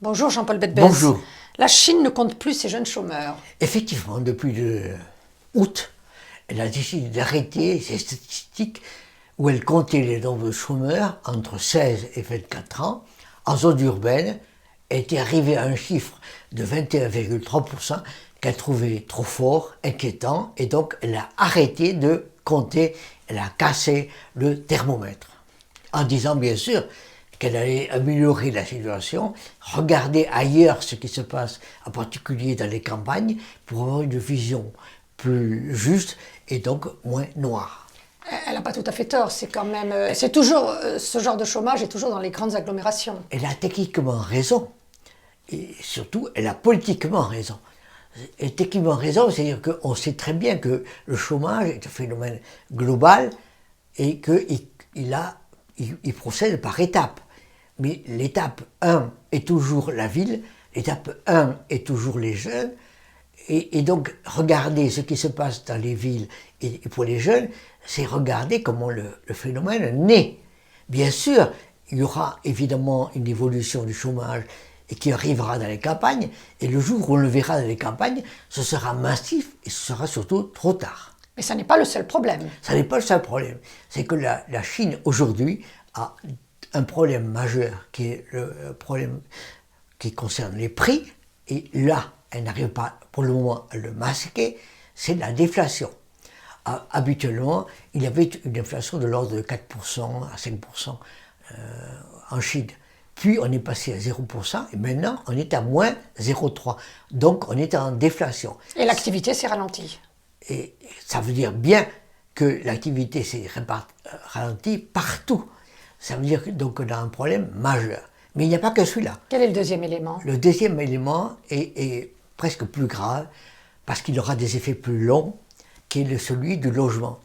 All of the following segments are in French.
Bonjour Jean-Paul Betbès. Bonjour. La Chine ne compte plus ses jeunes chômeurs. Effectivement, depuis août, elle a décidé d'arrêter ces statistiques où elle comptait les nombres de chômeurs entre 16 et 24 ans en zone urbaine. Elle était arrivée à un chiffre de 21,3% qu'elle trouvait trop fort, inquiétant, et donc elle a arrêté de compter, elle a cassé le thermomètre. En disant bien sûr qu'elle allait améliorer la situation, regarder ailleurs ce qui se passe, en particulier dans les campagnes, pour avoir une vision plus juste et donc moins noire. Elle n'a pas tout à fait tort, c'est quand même... C'est toujours... Ce genre de chômage est toujours dans les grandes agglomérations. Elle a techniquement raison, et surtout elle a politiquement raison. Et techniquement raison, c'est-à-dire qu'on sait très bien que le chômage est un phénomène global et qu'il procède par étapes. Mais l'étape 1 est toujours la ville, l'étape 1 est toujours les jeunes, et donc regarder ce qui se passe dans les villes et pour les jeunes, c'est regarder comment le phénomène naît. Bien sûr, il y aura évidemment une évolution du chômage et qui arrivera dans les campagnes, et le jour où on le verra dans les campagnes, ce sera massif et ce sera surtout trop tard. Mais ça n'est pas le seul problème. Ça n'est pas le seul problème. C'est que la Chine aujourd'hui a un problème majeur qui est le problème qui concerne les prix, et là, elle n'arrive pas pour le moment à le masquer, c'est la déflation. Habituellement, il y avait une inflation de l'ordre de 4% à 5% en Chine. Puis on est passé à 0% et maintenant on est à moins 0,3%. Donc on est en déflation. Et l'activité s'est ralentie. Et ça veut dire bien que l'activité s'est ralentie partout. Ça veut dire donc qu'on a un problème majeur. Mais il n'y a pas que celui-là. Quel est le deuxième élément? Le deuxième élément est presque plus grave, parce qu'il aura des effets plus longs, qui est celui du logement.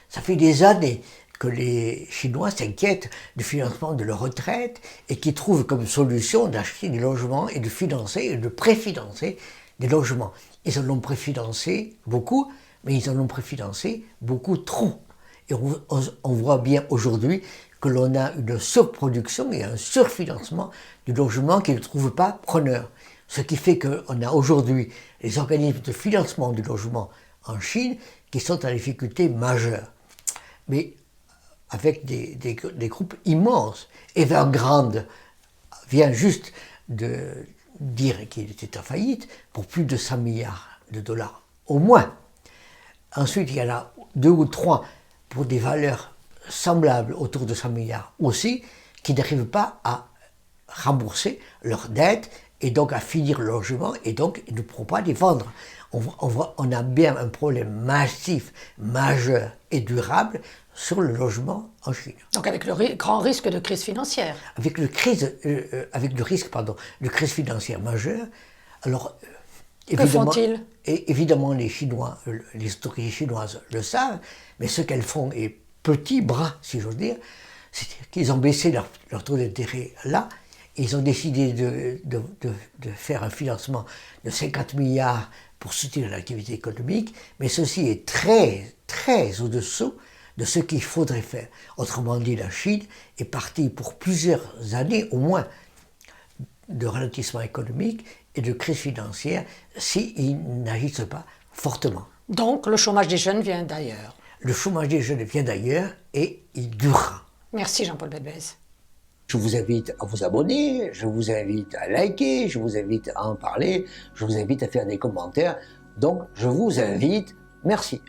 Ça fait des années que les Chinois s'inquiètent du financement de leur retraite et qui trouvent comme solution d'acheter des logements et de financer et de préfinancer des logements. Ils en ont préfinancé beaucoup, mais ils en ont préfinancé beaucoup trop. Et on voit bien aujourd'hui que l'on a une surproduction et un surfinancement du logement qui ne trouve pas preneur. Ce qui fait qu'on a aujourd'hui les organismes de financement du logement en Chine qui sont en difficulté majeure. Mais avec des groupes immenses. Evergrande vient juste de dire qu'il était en faillite pour plus de 100 milliards de dollars, au moins. Ensuite, il y en a 2 ou 3 pour des valeurs semblables autour de 100 milliards aussi, qui n'arrivent pas à rembourser leurs dettes et donc à finir le logement, et donc ils ne pourront pas les vendre. On a bien un problème massif, majeur et durable sur le logement en Chine. Donc avec le grand risque de crise financière. Avec le risque de crise financière majeure. Alors, que font-ils? Évidemment, les Chinois, les autorités chinoises le savent, mais ce qu'elles font est petit bras, si j'ose dire. C'est-à-dire qu'ils ont baissé leur taux d'intérêt là. Ils ont décidé de faire un financement de 50 milliards pour soutenir l'activité économique, mais ceci est très, très au-dessous de ce qu'il faudrait faire. Autrement dit, la Chine est partie pour plusieurs années au moins de ralentissement économique et de crise financière s'ils n'agissent pas fortement. Donc le chômage des jeunes vient d'ailleurs. Le chômage des jeunes vient d'ailleurs et il durera. Merci Jean-Paul Betbès. Je vous invite à vous abonner, je vous invite à liker, je vous invite à en parler, je vous invite à faire des commentaires. Donc je vous invite, merci.